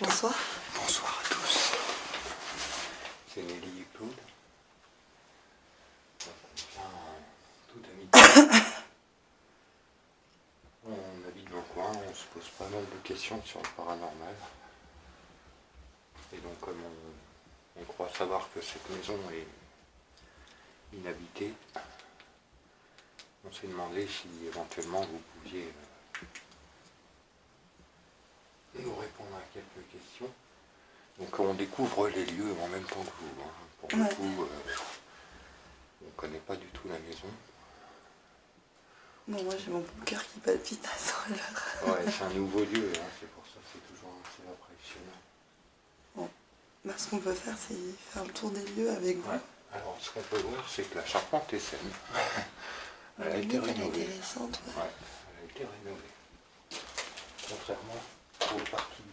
Bonsoir. Bonsoir à tous. C'est Nelly et Claude. Tout habite. On habite dans le coin, on se pose pas mal de questions sur le paranormal. Et donc comme on croit savoir que cette maison est inhabitée, on s'est demandé si éventuellement vous pouviez nous répondre à quelques questions. Donc on découvre les lieux en même temps que vous. Hein. Pour le coup, on ne connaît pas du tout la maison. Bon, moi j'ai mon cœur qui palpite à 100 à l'heure. Ouais, c'est un nouveau lieu, hein. C'est pour ça que c'est toujours assez impressionnant. Bon, bah, ce qu'on peut faire, c'est faire le tour des lieux avec vous. Ouais. Alors ce qu'on peut voir, c'est que la charpente est saine. Elle a été rénovée. Elle est récente, ouais. Ouais, elle a été rénovée. Contrairement aux parties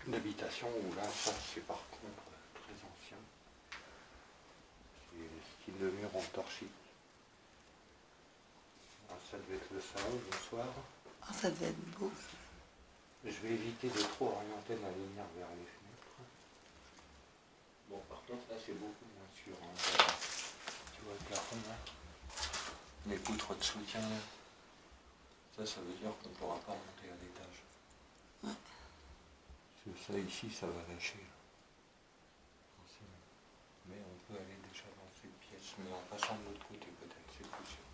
d'habitation où là, ça c'est par contre très ancien. C'est style de mur en torchis. Alors, ça devait être le salon, bonsoir. Ah, ça devait être beau. Je vais éviter de trop orienter la lumière vers les fenêtres. Bon, par contre, là c'est beaucoup moins sûr. Hein. Tu vois le plafond là, les poutres de soutien là. Ça veut dire qu'on ne pourra pas monter à l'étage. Ouais. Ça ici, ça va lâcher. Mais on peut aller déjà dans cette pièce, mais en passant de l'autre côté peut-être, c'est plus sûr.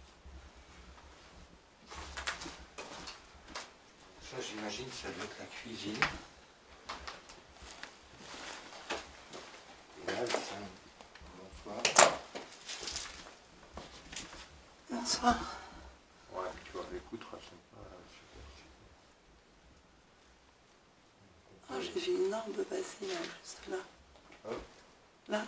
Ça j'imagine ça doit être la cuisine. Et là le salon. Bonsoir. Bonsoir. Ouais, tu vois, les poutres elles sont pas super. Ah, j'ai vu une arbre passer là, juste là. Oh. Là.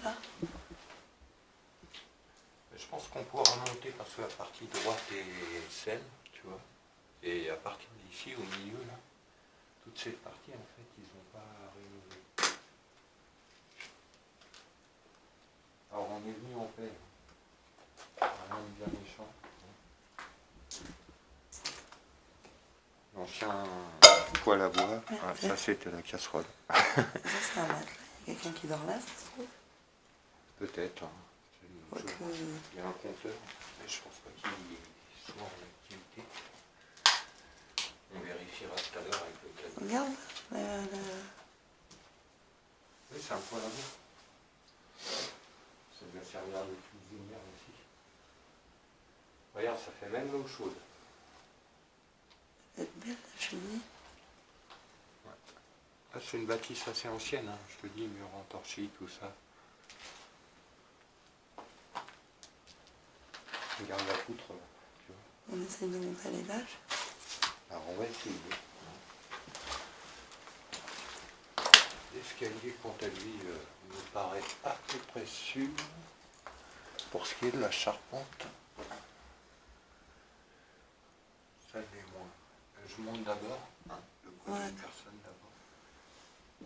Je pense qu'on pourra monter parce que la partie droite est saine, tu vois. Et à partir d'ici, au milieu, là, toute cette partie, en fait, ils n'ont pas rénové. Alors, on est venu en paix. Rien de bien méchant. L'ancien poêle à bois, ah, ça c'était la casserole. Ça, c'est un matelas. Il y a quelqu'un qui dort là, ça se trouve. Peut-être. Hein. Il y a un compteur, mais je pense pas qu'il soit en activité. On vérifiera tout à l'heure avec le cadre. Regarde. Oui, c'est un poêle à bois. Ça doit servir de cuisinière aussi. Regarde, ça fait même l'eau chaude. Ça va être belle la cheminée. Ouais. Ah, c'est une bâtisse assez ancienne, hein. Je te dis, mur en torchis, tout ça. Regarde la poutre là, tu vois. On essaie de monter à l'étage. Alors on va essayer. L'escalier, quant à lui, me paraît à peu près sûr. Pour ce qui est de la charpente, ça l'est moins. Je monte d'abord, hein, le côté de personne d'abord. On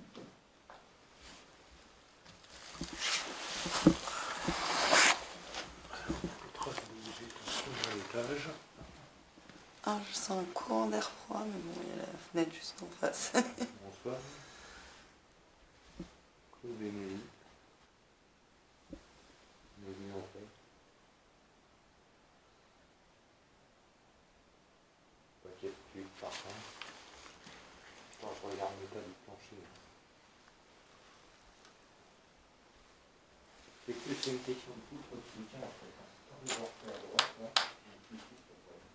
peut bouger tout à l'étage. Ah, je sens un courant d'air froid, mais bon, il y a la fenêtre juste en face. Bonsoir. Claude et Nelly. Nelly en fait. Paquet de tubes par contre. Attends, je regarde l'état du plancher. C'est plus une question de poutre de soutien en fait. Quand je vais refaire à droite, là, et puis ici, ça va aller.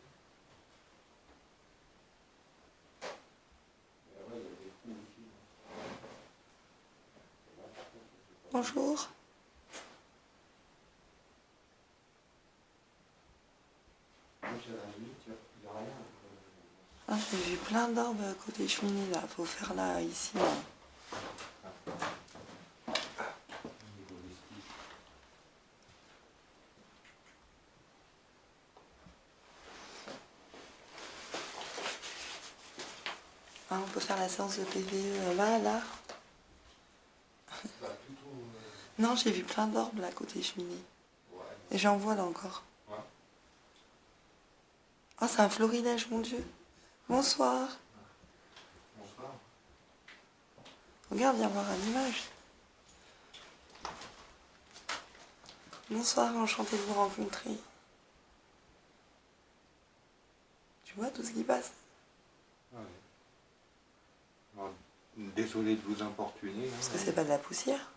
Et ouais, il y a des trous ici. Bonjour. Moi, j'ai la limite, il n'y a rien. Ah, j'ai vu plein d'arbres à côté cheminée là. Faut faire là, ici. Là. Ah, on peut faire la séance de PVE là. Bah, plutôt, Non, j'ai vu plein d'arbres là, côté cheminée. ouais. Et j'en vois là encore. Ouais. Ah, c'est un florilège, mon Dieu. Bonsoir. Bonsoir. Regarde, viens voir une image. Bonsoir, enchanté de vous rencontrer. Tu vois tout ce qui passe? Ouais. Alors, désolé de vous importuner. Parce que c'est pas de la poussière.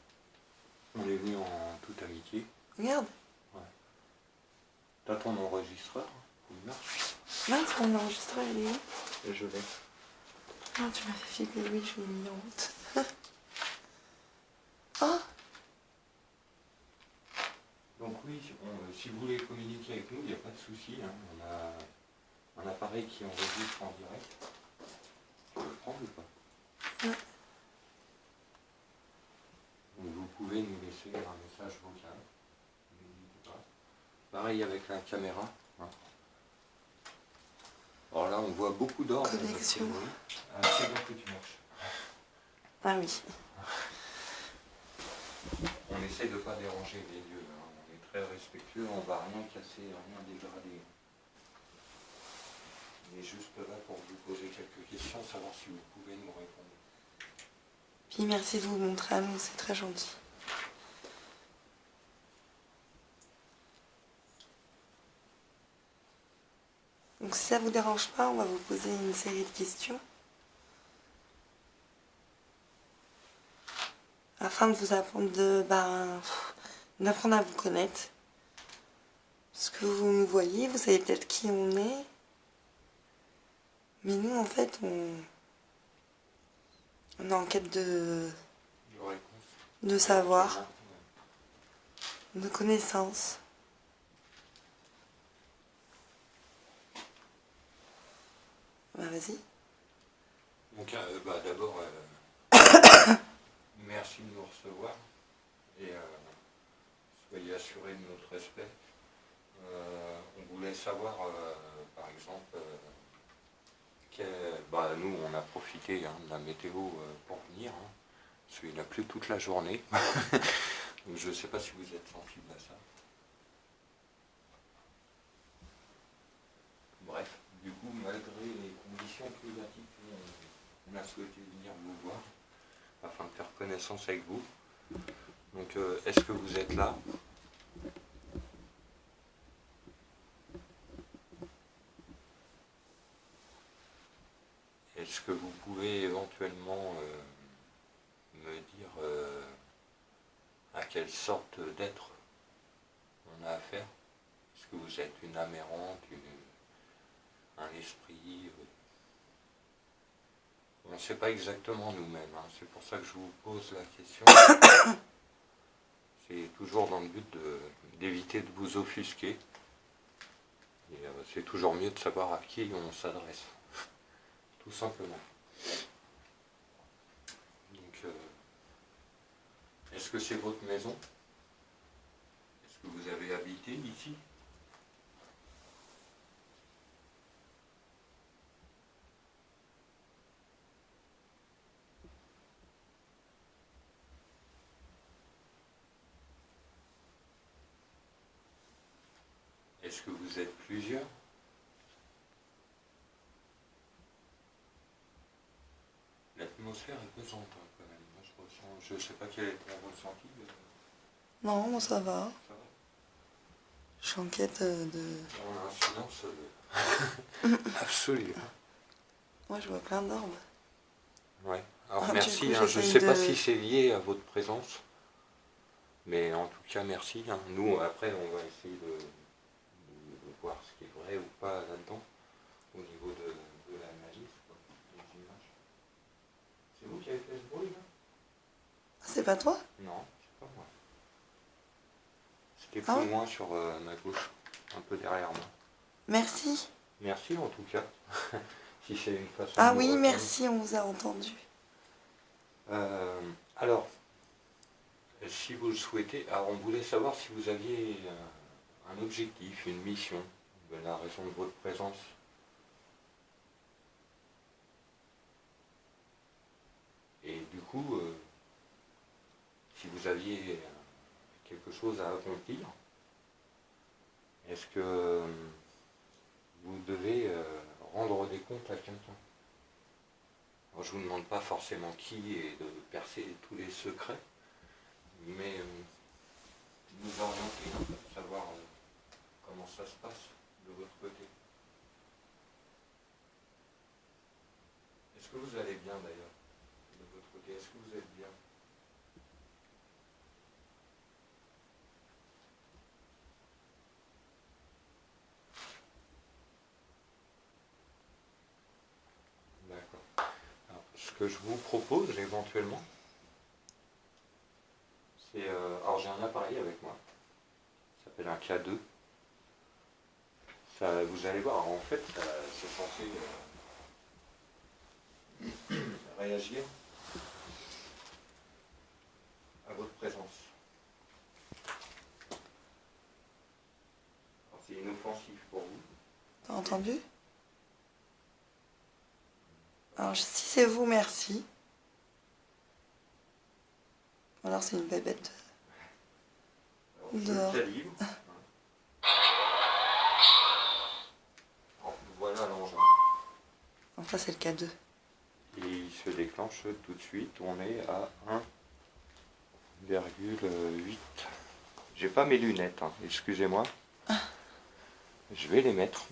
On est venu en toute amitié. Regarde. Ouais. T'as ton enregistreur? Il marche. Mince, mon enregistreur, il est où? Et je l'ai. Ah, tu m'as fait flipper, oui, je l'ai mis en route. Ah, Donc oui, si vous voulez communiquer avec nous, il n'y a pas de souci. Hein. On a un appareil qui enregistre en direct. Tu veux le prendre ou pas? ouais. Donc vous pouvez nous laisser un message vocal. N'hésitez pas. Pareil avec la caméra. Hein. Alors là, on voit beaucoup d'or. Connexion. Ah, c'est bon que tu marches. Ah oui. On essaie de ne pas déranger les lieux. Hein. On est très respectueux, on ne va rien casser, rien dégrader. On est juste là pour vous poser quelques questions, savoir si vous pouvez nous répondre. Puis merci de vous montrer à nous, c'est très gentil. Donc si ça vous dérange pas, on va vous poser une série de questions. Afin de vous apprendre d'apprendre à vous connaître. Parce que vous nous voyez, vous savez peut-être qui on est. Mais nous, en fait, on est en quête de savoir, de connaissances. Bah vas-y. Donc d'abord, merci de nous recevoir et soyez assurés de notre respect. On voulait savoir, par exemple, nous on a profité de la météo pour venir, hein, parce qu'il a plu toute la journée. Donc je ne sais pas si vous êtes sensible à ça. Bref, du coup, malgré les conditions climatiques, on a souhaité venir vous voir afin de faire connaissance avec vous. Donc, est-ce que vous êtes là? Est-ce que vous pouvez éventuellement me dire à quelle sorte d'être on a affaire? Est-ce que vous êtes une âme errante, un esprit? On ne sait pas exactement nous-mêmes, hein. C'est pour ça que je vous pose la question. C'est toujours dans le but d'éviter de vous offusquer. Et c'est toujours mieux de savoir à qui on s'adresse, tout simplement. Donc, est-ce que c'est votre maison? Est-ce que vous avez habité ici? Est-ce que vous êtes plusieurs? L'atmosphère est pesante hein, quand même. Moi, je ressens, je ne sais pas quel est ton ressenti. Non, moi ça va. Ça va. Je suis en quête de... On a un silence absolu. Moi je vois plein d'orbes. Ouais. Alors Ah, merci, du coup, hein, je ne sais j'essaye pas de- si c'est lié à votre présence, mais en tout cas merci. Hein. Nous, après, on va essayer de voir ce qui est vrai ou pas là-dedans, au niveau de l'analyse, quoi, des images. C'est vous qui avez fait ce bruit là? Ah, c'est pas toi? Non, c'est pas moi. C'était Ah plus ouais? loin sur ma gauche, un peu derrière moi. Merci. Merci en tout cas, si c'est une façon Ah de nous oui, répondre. merci, on vous a entendu. Alors, si vous le souhaitez, alors on voulait savoir si vous aviez un objectif, une mission, la raison de votre présence. Et du coup, si vous aviez quelque chose à accomplir, est-ce que vous devez rendre des comptes à quelqu'un? Alors, je vous demande pas forcément qui et de percer tous les secrets, mais nous orienter, savoir comment ça se passe de votre côté. Est-ce que vous allez bien d'ailleurs, de votre côté? Est-ce que vous êtes bien? D'accord. Alors, ce que je vous propose éventuellement, c'est... alors j'ai un appareil avec moi, ça s'appelle un K2. Ça, vous allez voir, en fait, c'est censé réagir à votre présence. Alors, c'est inoffensif pour vous. T'as entendu? Alors, si c'est vous, merci. Alors, c'est une bébête. Alors, je Dehors. le calibre. Alors, voilà l'engin. Donc, ça, c'est le K2. Et il se déclenche tout de suite. On est à 1,8. J'ai pas mes lunettes, hein, excusez-moi. Je vais les mettre.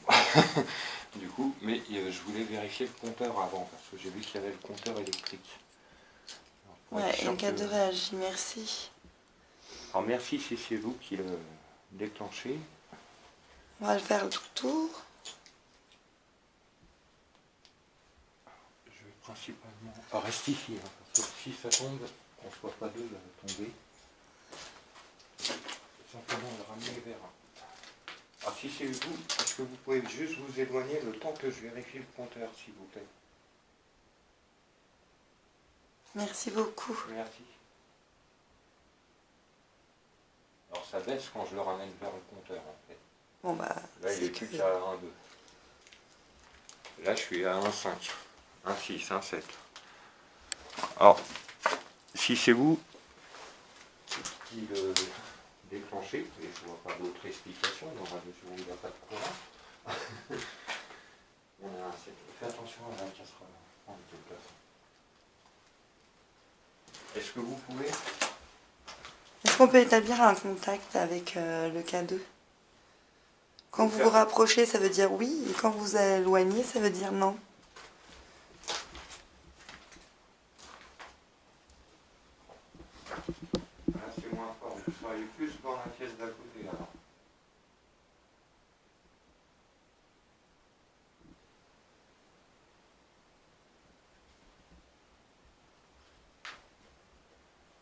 Du coup, mais je voulais vérifier le compteur avant, parce que j'ai vu qu'il y avait le compteur électrique. Alors, pour être Ouais, et sûr le K2 réagit, merci. Alors merci si c'est vous qui le déclenchez. On va le faire le tour. Je vais principalement rester ici, hein, parce que si ça tombe, qu'on ne soit pas deux à tomber. Simplement le ramener vers. Alors si c'est vous, est-ce que vous pouvez juste vous éloigner le temps que je vérifie le compteur, s'il vous plaît? Merci beaucoup. Merci. Alors ça baisse quand je le ramène vers le compteur en fait. Bon, bah, Là il est plus qu'à 1,2. Là je suis à 1,5, 1,6, 1,7. Alors, si c'est vous qui le déclenchez, et je ne vois pas d'autre explication dans la mesure où il n'y a pas de courant, fais attention à la casserole. Est-ce que vous pouvez... Est-ce qu'on peut établir un contact avec le K2? Quand vous vous rapprochez, ça veut dire oui, et quand vous éloignez, ça veut dire non. Là c'est moins fort, vous seriez plus dans la pièce d'à côté alors.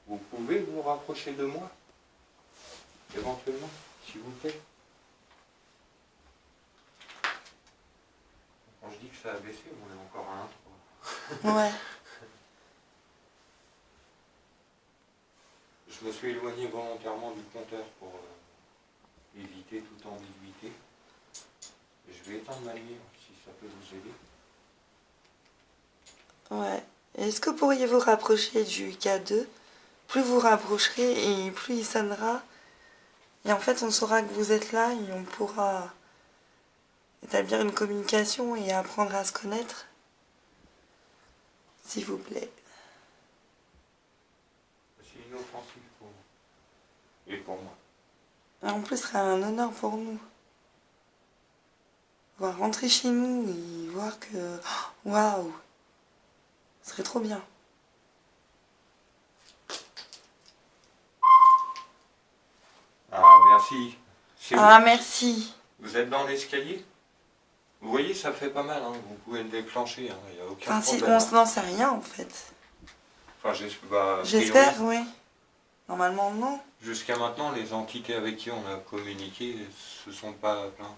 Vous pouvez vous rapprocher de moi, éventuellement, s'il vous plaît. Quand je dis que ça a baissé, on est encore à 1,3. Ouais. Je me suis éloigné volontairement du compteur pour éviter toute ambiguïté. Je vais éteindre ma lumière si ça peut vous aider. Ouais. Est-ce que vous pourriez vous rapprocher du K2? Plus vous rapprocherez et plus il sonnera. Et en fait, on saura que vous êtes là et on pourra établir une communication et apprendre à se connaître. S'il vous plaît. C'est inoffensif pour vous. Et pour moi. Et en plus, ce serait un honneur pour nous. Voir rentrer chez nous et voir que... Waouh! Ce serait trop bien. Ah, merci. Ah, merci. Vous êtes dans l'escalier? Vous voyez, ça fait pas mal, hein. Vous pouvez le déclencher, hein. Il n'y a aucun Enfin, si problème. on n'en sait rien, en fait. Enfin, J'espère, oui. Normalement, non. Jusqu'à maintenant, les entités avec qui on a communiqué se sont pas plaints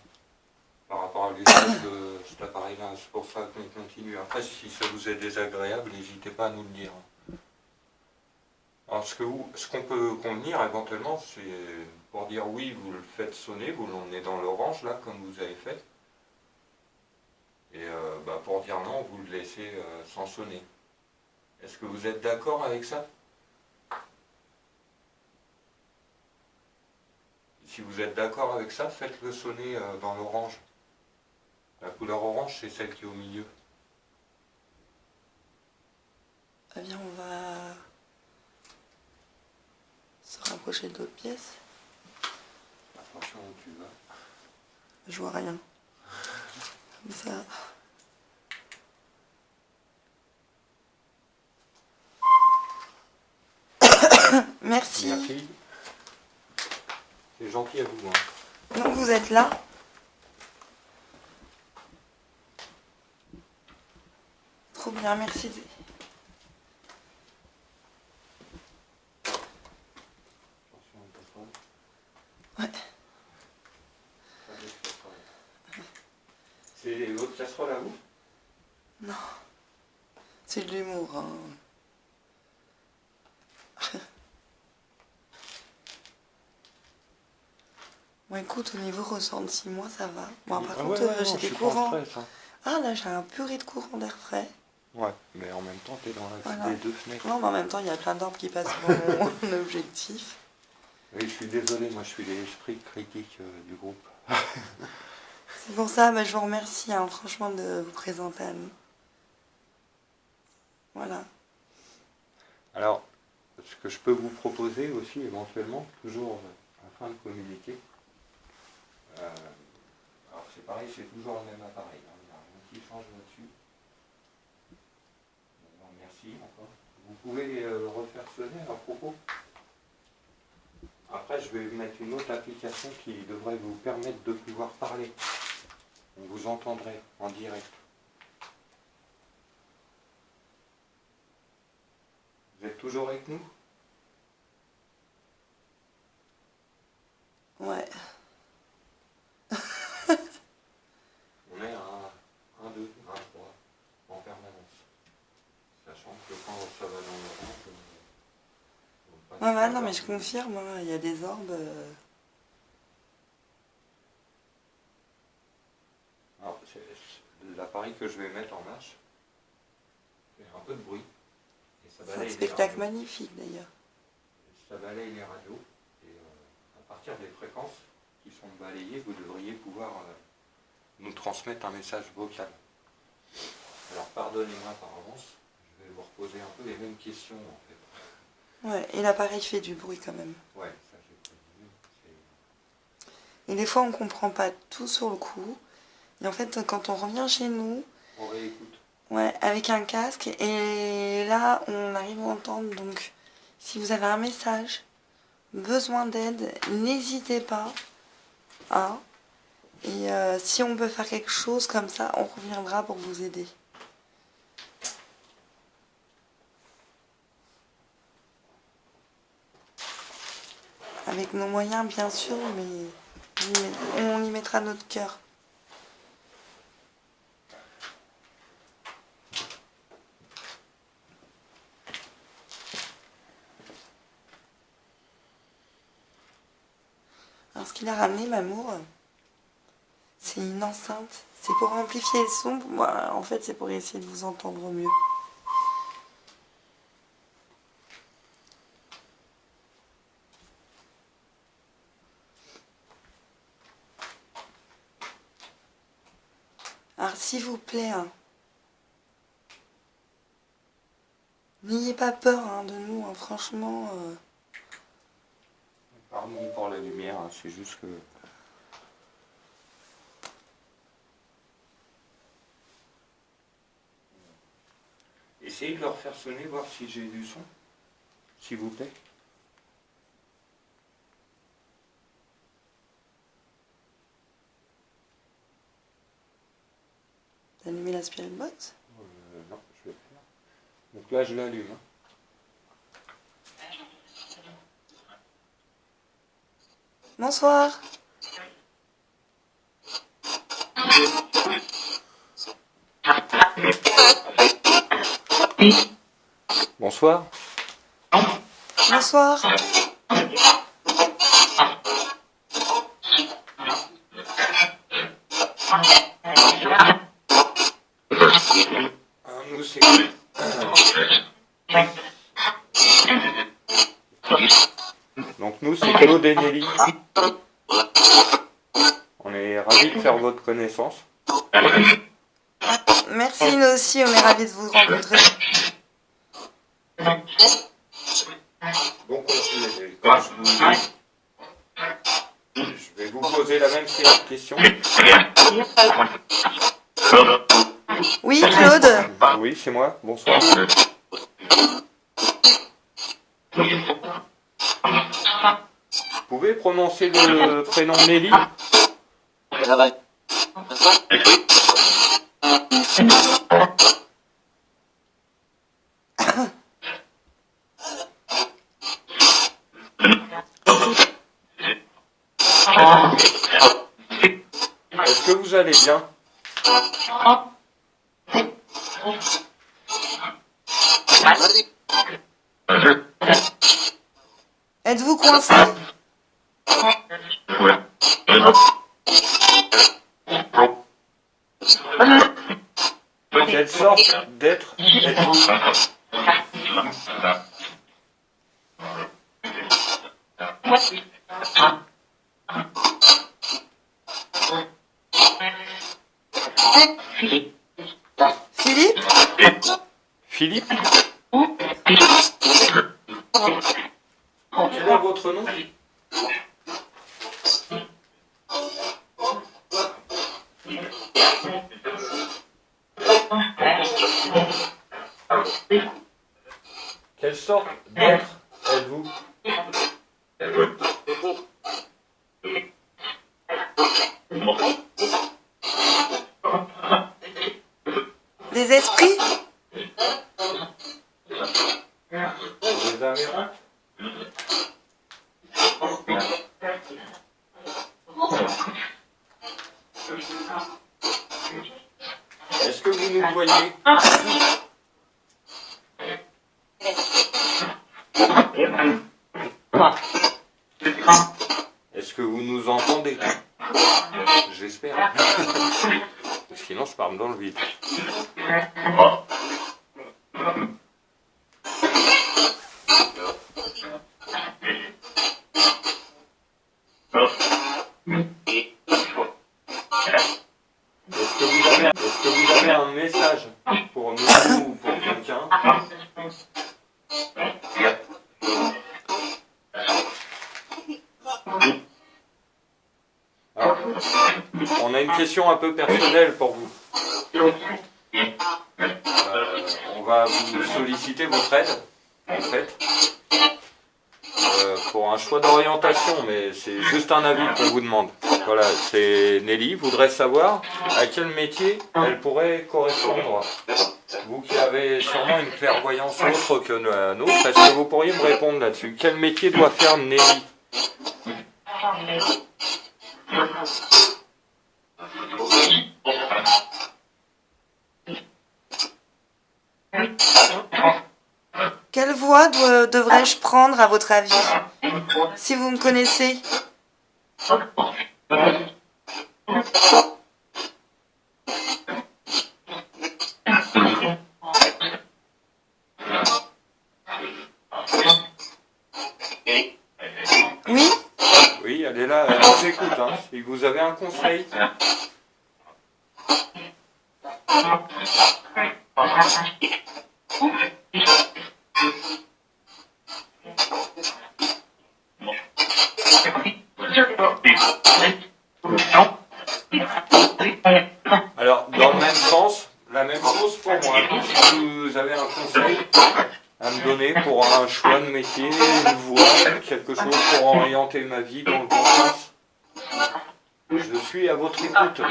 par rapport à l'usage de cet appareil-là. C'est pour ça qu'on continue. Après, si ça vous est désagréable, n'hésitez pas à nous le dire. Alors, ce qu'on peut convenir éventuellement, c'est pour dire oui, vous le faites sonner, vous l'emmenez dans l'orange, là, comme vous avez fait. Et pour dire non, vous le laissez sans sonner. Est-ce que vous êtes d'accord avec ça? Si vous êtes d'accord avec ça, faites-le sonner dans l'orange. La couleur orange, c'est celle qui est au milieu. Eh bien, on va se rapprocher d'autres pièces. Attention où tu vas. Je vois rien. Comme ça. Merci. Merci. C'est gentil à vous. Hein. Donc vous êtes là. Trop bien, merci. Attention aux casseroles. Ouais. C'est votre casserole à vous? Non. C'est de l'humour. Hein. Bon, écoute, au niveau ressenti, moi ça va. Bon, par contre, j'ai des courants. Stress, hein. Ah, là, j'ai un purée de courant d'air frais. Ouais, mais en même temps, t'es dans la Voilà. des deux fenêtres. Non, mais en même temps, il y a plein d'arbres qui passent devant mon objectif. Oui, je suis désolé, moi je suis l'esprit critique du groupe. C'est pour ça, je vous remercie, hein, franchement, de vous présenter à nous. Voilà. Alors, ce que je peux vous proposer aussi, éventuellement, toujours afin de communiquer, alors c'est pareil, c'est toujours le même appareil, hein, il n'y a rien qui change là-dessus. Alors, merci encore. Vous pouvez refaire sonner à propos. Après, je vais mettre une autre application qui devrait vous permettre de pouvoir parler. On vous entendrait en direct. Vous êtes toujours avec nous? Ouais. On est à 1, 2, 1, 3 en permanence. Sachant que quand ça va dans le rang, Ouais, non, mais je confirme, hein, il y a des orbes. Alors, l'appareil que je vais mettre en marche fait un peu de bruit. Et ça C'est un balaye les spectacle radios. magnifique d'ailleurs. Ça balaye les radios. Et à partir des fréquences qui sont balayées, vous devriez pouvoir nous transmettre un message vocal. Alors, pardonnez-moi par avance, je vais vous reposer un peu les mêmes questions en fait. Ouais, et l'appareil fait du bruit quand même. Ouais, ça j'ai prévu. Et des fois, on comprend pas tout sur le coup. Et en fait, quand on revient chez nous, On réécoute. ouais, avec un casque, et là, on arrive à entendre. Donc, si vous avez un message, besoin d'aide, n'hésitez pas. Hein. Et si on peut faire quelque chose comme ça, on reviendra pour vous aider. Avec nos moyens, bien sûr, mais on y mettra notre cœur. Alors, ce qu'il a ramené, Mamour, c'est une enceinte. C'est pour amplifier le son. Moi, en fait, c'est pour essayer de vous entendre mieux. Alors, s'il vous plaît, hein, n'ayez pas peur hein, de nous, hein, franchement. Pardon pour la lumière, hein, c'est juste que... Essayez de le refaire sonner, voir si j'ai du son, s'il vous plaît. D'allumer la spirit box. Non, je vais le faire. Donc là, je l'allume. Hein. Bonsoir. Bonsoir. Bonsoir. Nous, c'est... Donc nous, c'est Claude et Nelly. On est ravis de faire votre connaissance. Merci, nous aussi, on est ravis de vous rencontrer. Bon, continuez. Comme je vous dis, je vais vous poser la même série de questions. Oui, Claude? Oui, c'est moi. Bonsoir. Vous pouvez prononcer le prénom Nelly? Est-ce que vous allez bien? Êtes-vous coincé? Quelle sorte d'être êtes-vous? Philippe? Philippe? Quel est votre nom? Quelle sorte d'être êtes-vous? Des esprits? Des Amérindiens? Est-ce que vous nous voyez? Est-ce que vous nous entendez? J'espère. Sinon, je parle dans le vide. Est-ce que vous avez un message pour nous ou pour quelqu'un? Alors, on a une question un peu personnelle pour vous. On va vous solliciter votre aide, en fait, pour un choix d'orientation, mais c'est juste un avis qu'on vous demande. Voilà, c'est Nelly voudrait savoir à quel métier elle pourrait correspondre. Vous qui avez sûrement une clairvoyance autre que la nôtre, est-ce que vous pourriez me répondre là-dessus? Quel métier doit faire Nelly? Quelle voie devrais-je prendre à votre avis? Si vous me connaissez? Oui? Oui, elle est là, elle vous écoute. Hein. Si vous avez un conseil. Alors, dans le même sens, la même chose pour moi. Si vous avez un conseil à me donner pour un choix de métier, une voie, quelque chose pour orienter ma vie dans le bon sens, je suis à votre écoute.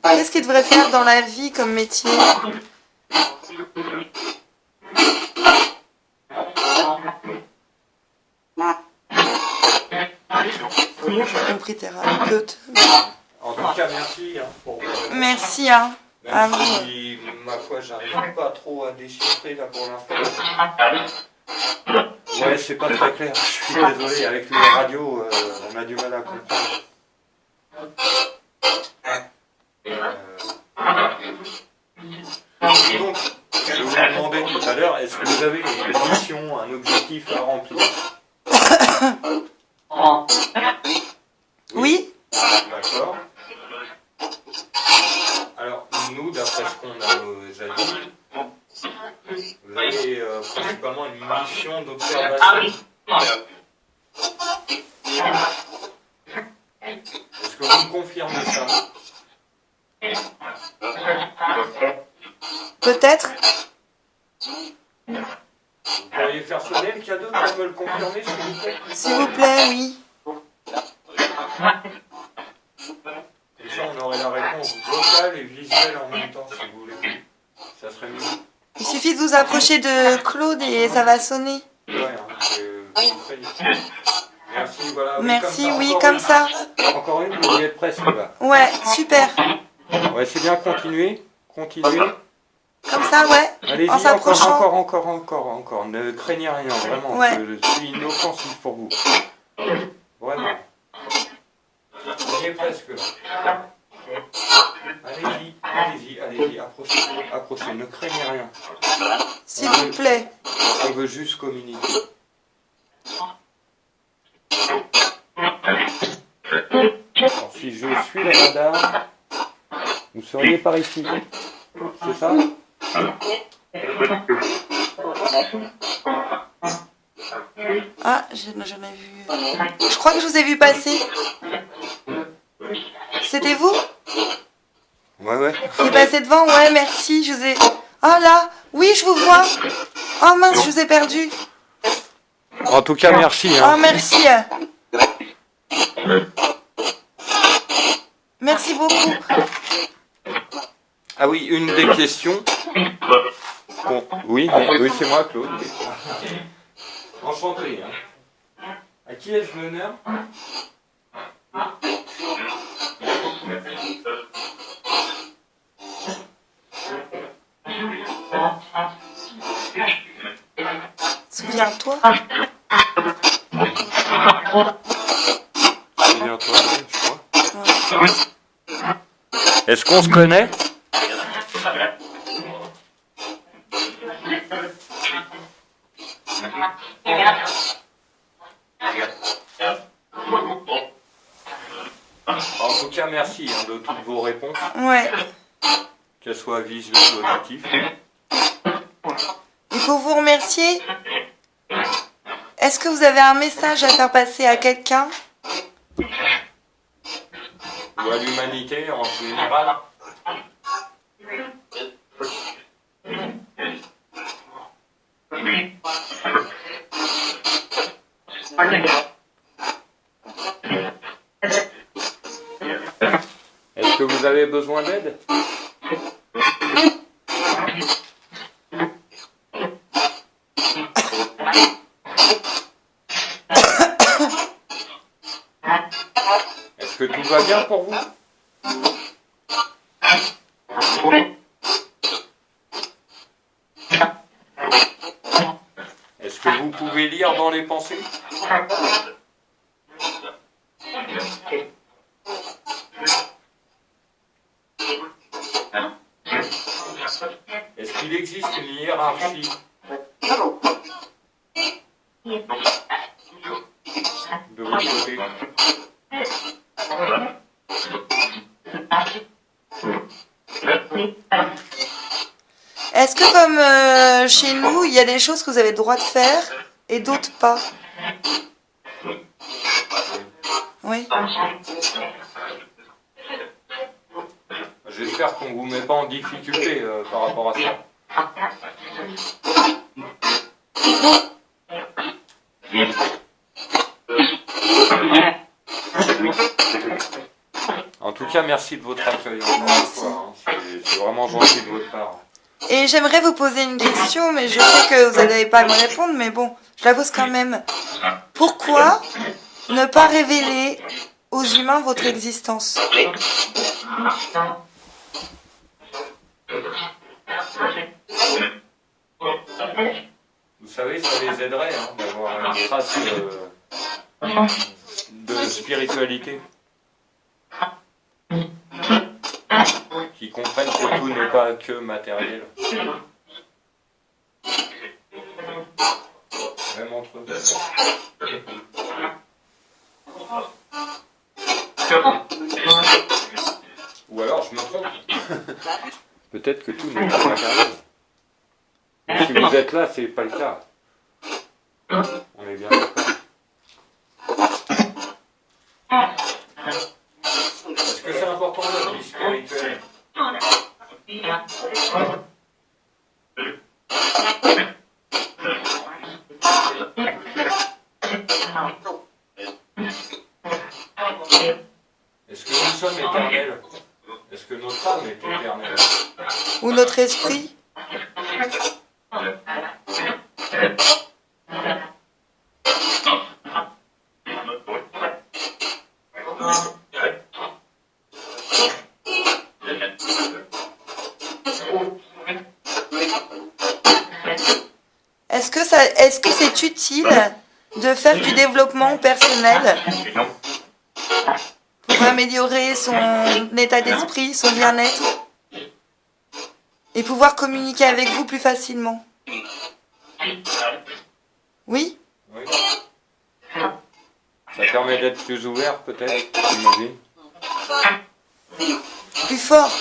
Qu'est-ce qu'il devrait faire dans la vie comme métier? J'ai compris, thérapeute. En tout cas, merci pour... Merci, hein. Même si, ma foi, j'arrive pas trop à déchiffrer là pour l'instant. Ouais, c'est pas très clair. Je suis désolé, avec les radios, on a du mal à comprendre. Donc, je vous demandais tout à l'heure, est-ce que vous avez une mission, un objectif à remplir? d'observation. Est-ce que vous me confirmez ça? Peut-être? Vous pourriez faire sonner le cadeau pour me le confirmer, s'il vous plaît? S'il vous plaît, oui. Et ça, on aurait la réponse vocale et visuelle en même temps, si vous voulez. Ça serait mieux. Il suffit de vous approcher de Claude et ça va sonner. Ouais, vous faites. Merci, voilà. Merci, oui, encore comme une. ça. Encore une, vous y êtes presque là. Ouais, super. Ouais, c'est bien, continuez. Continuez. Comme ça, ouais. Allez-y, En s'approchant. encore. Ne craignez rien, vraiment. Ouais. Je suis inoffensif pour vous. Vraiment. On y est presque là. Allez-y, approchez, ne craignez rien. S'il vous plaît. On veut juste communiquer. Alors, si je suis le radar, vous seriez par ici. C'est ça? Ah, j'en ai vu. Je crois que je vous ai vu passer. C'était vous? Ouais. Qui est passé devant? Ouais, merci. Je vous ai. Ah là, oui, je vous vois. Oh mince, je vous ai perdu. En tout cas, merci. Oh, merci. Merci beaucoup. Ah oui, une des questions. Bon, oui, c'est moi, Claude. Enchanté. Hein. À qui ai-je l'honneur? Souviens-toi. Souviens-toi, oui, je crois. Est-ce qu'on se connaît? En tout cas, merci de toutes vos réponses, Ouais. qu'elles soient visuelles ou auditives. Et pour vous remercier, est-ce que vous avez un message à faire passer à quelqu'un? Ou à l'humanité en général. Est-ce que vous avez besoin d'aide? Est-ce que tout va bien pour vous? Est-ce que vous pouvez lire dans les pensées? Est-ce qu'il existe une hiérarchie de votre côté? Est-ce que comme chez nous, il y a des choses que vous avez le droit de faire et d'autres pas? Oui. J'espère qu'on ne vous met pas en difficulté par rapport à ça. En tout cas, merci de votre accueil encore une fois. Hein. C'est vraiment gentil de votre part. Et j'aimerais vous poser une question, mais je sais que vous n'allez pas me répondre, mais bon, je la pose quand même. Pourquoi ne pas révéler aux humains votre existence? Vous savez, ça les aiderait d'avoir une trace de spiritualité. Qui comprennent que tout n'est pas que matériel. Vraiment trop. Ou alors je me trompe. Peut-être que tout n'est pas matériel. Mais si vous êtes là, c'est pas le cas. sommes éternels? Est-ce que notre âme est éternelle? Ou notre esprit? Est-ce que c'est utile de faire du développement personnel pour améliorer son état d'esprit, son bien-être et pouvoir communiquer avec vous plus facilement? Oui? Oui. Ça permet d'être plus ouvert, peut-être, j'imagine. Plus fort?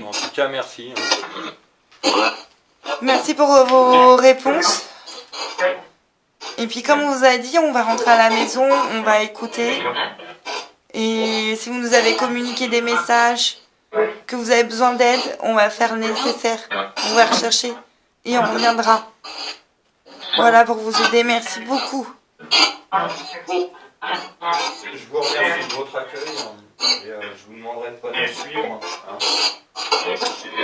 En tout cas, merci. Merci pour vos réponses. Et puis comme on vous a dit, on va rentrer à la maison, on va écouter. Et si vous nous avez communiqué des messages, que vous avez besoin d'aide, on va faire le nécessaire. On va rechercher et on reviendra. Voilà pour vous aider. Merci beaucoup. Je vous remercie de votre accueil et je vous demanderai de pas nous suivre. Hein.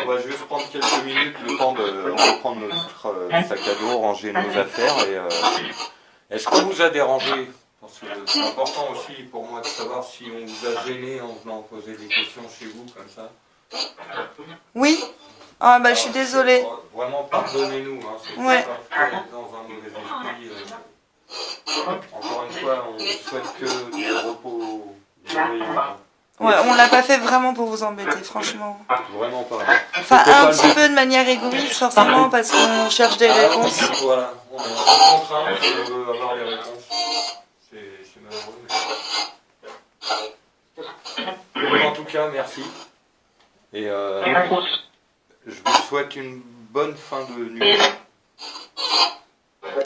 On va juste prendre quelques minutes, le temps de reprendre notre sac à dos, ranger nos affaires. Et est-ce qu'on vous a dérangé? Parce que c'est important aussi pour moi de savoir si on vous a gêné en venant poser des questions chez vous comme ça. Oui? Ah bah je suis désolée. Vraiment pardonnez-nous, hein, c'est Ouais. pas fait dans un mauvais esprit. Encore une fois, on souhaite que du repos bienveillant. Ouais, on l'a pas fait vraiment pour vous embêter, franchement. Vraiment pas. Enfin, un petit peu de manière égoïste, forcément, parce qu'on cherche des réponses. Voilà, on est un peu contraint si on veut avoir les réponses. C'est malheureux, mais... En tout cas, merci. Et je vous souhaite une bonne fin de nuit.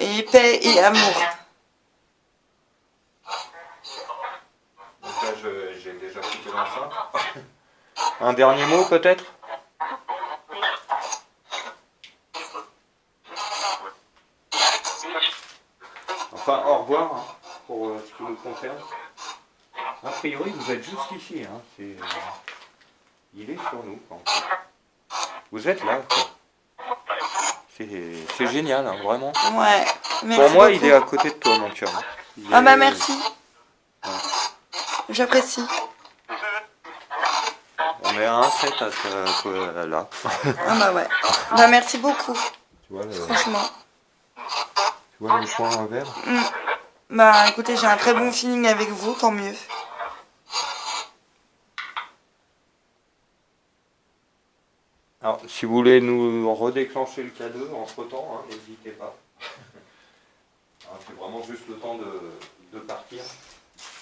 Et paix et amour. Donc là, j'ai déjà coupé l'enceinte. Un dernier mot, peut-être? Enfin, au revoir, hein, pour ce qui nous concerne. A priori, vous êtes juste ici. Hein, il est sur nous. Vous êtes là, quoi. C'est génial, hein, vraiment. Ouais, merci pour moi, beaucoup. il est à côté de toi, mon cœur. Ah bah merci. Ouais. J'apprécie. On est à 1,7 à là. Ah bah ouais. Bah merci beaucoup. Tu vois, franchement. Tu vois le point vert? Bah écoutez, j'ai un très bon feeling avec vous, tant mieux. Alors, si vous voulez nous redéclencher le K2 entre-temps, hein, n'hésitez pas. C'est vraiment juste le temps de partir.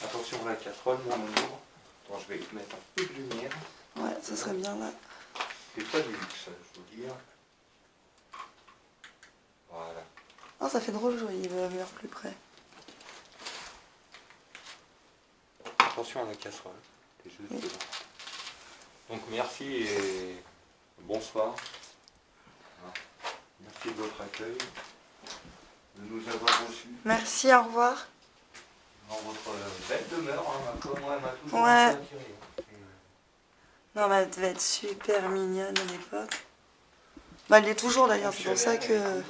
Attention à la casserole, mon amour. Attends, je vais mettre un peu de lumière. Ouais, ça serait bien là. C'est pas du luxe, je vous dire. Voilà. Oh, ça fait drôle, je voyais le mur plus près. Attention à la casserole. T'es juste dedans. Donc merci et bonsoir. Merci de votre accueil, de nous avoir reçus. Merci, au revoir. Dans votre belle demeure, hein, moi, elle m'a toujours ouais. attiré. Non, mais elle devait être super mignonne à l'époque. Bah, elle est toujours d'ailleurs, c'est pour ça que... Ouais,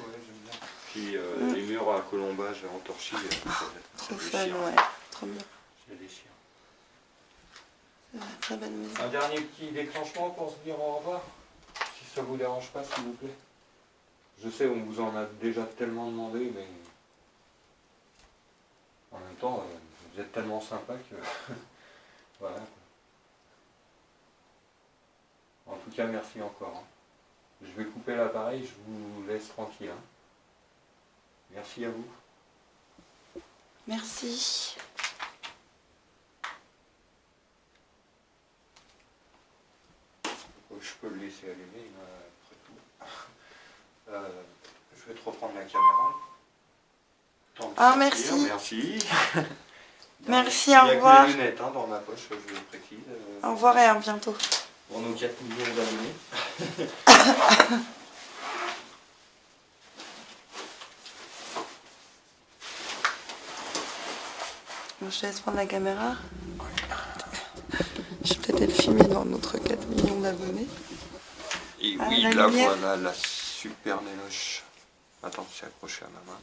puis les murs à colombage en torchis. Trop fun, ouais. Trop bien. C'est des chiens. Très belle maison. Un dernier petit déclenchement pour se dire au revoir, si ça vous dérange pas, s'il vous plaît. Je sais, on vous en a déjà tellement demandé, mais en même temps, vous êtes tellement sympa que voilà. En tout cas, merci encore. Hein. Je vais couper l'appareil, je vous laisse tranquille. Hein. Merci à vous. Merci. Je peux le laisser allumer, après tout. Je vais te reprendre la caméra. Temps de Ah, sortir, merci. Merci. Merci, Il au n'y a revoir. que les lunettes dans ma poche, je le précise. Au revoir et à bientôt. Pour nos 4 millions d'abonnés. Bon, je te laisse prendre la caméra. Je vais peut-être être filmée dans notre 4 millions d'abonnés. Et Ah, oui, la là lumière. voilà la super nénoche. Attends, c'est accroché à ma main.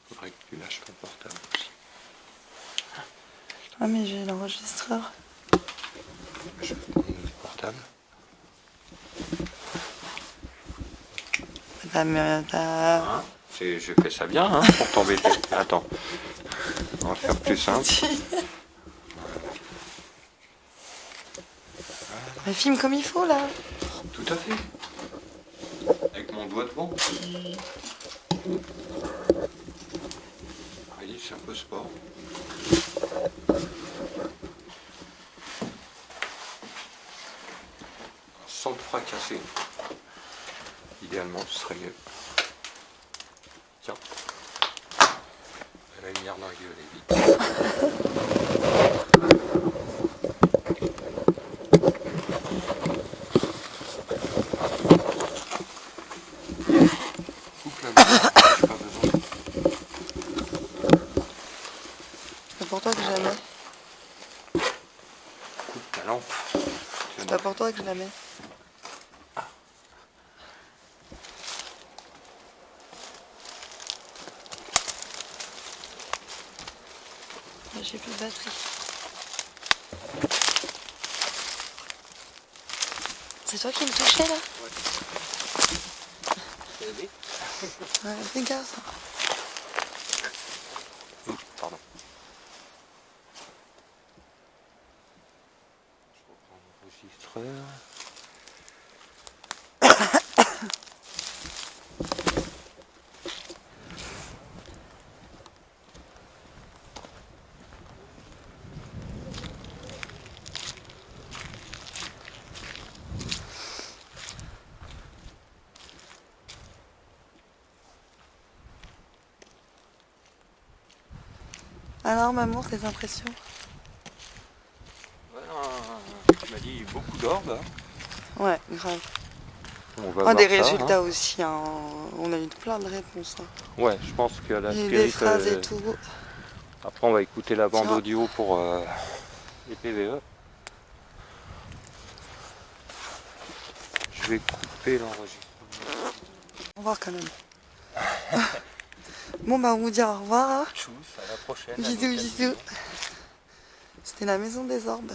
Faudrait que tu lâches ton portable aussi. Ah, mais j'ai l'enregistreur. Je vais prendre le portable. Hein, je fais ça bien hein, pour t'embêter. Attends, on va faire plus simple. Mais filme comme il faut là. Tout à fait. Avec mon doigt devant. Oui, c'est un peu sport. Sans te fracasser. Idéalement, ce serait mieux. Tiens. La lumière dans la gueule est vite. Coupe la lumière, j'ai pas besoin. C'est pour toi que je la mets. Coupe ta lampe. C'est pas pour toi que je la mets. J'ai plus de batterie. C'est toi qui me touchais là? Ouais, fais gaffe. Pardon. Je reprends l'enregistreur. Alors maman, tes impressions? Tu m'as dit beaucoup d'or là. Ouais, grave. On va Oh, voir des ça, résultats hein. aussi, hein. On a eu plein de réponses. Hein. Ouais, je pense que la Il y a eu Spirit, des phrases et tout. après on va écouter la bande Tiens. audio pour les PVE. Je vais couper l'enregistrement. Au revoir quand même. Bon bah on vous dit au revoir. Tchuss, à la prochaine. Bisous bisous. C'était la maison des orbes.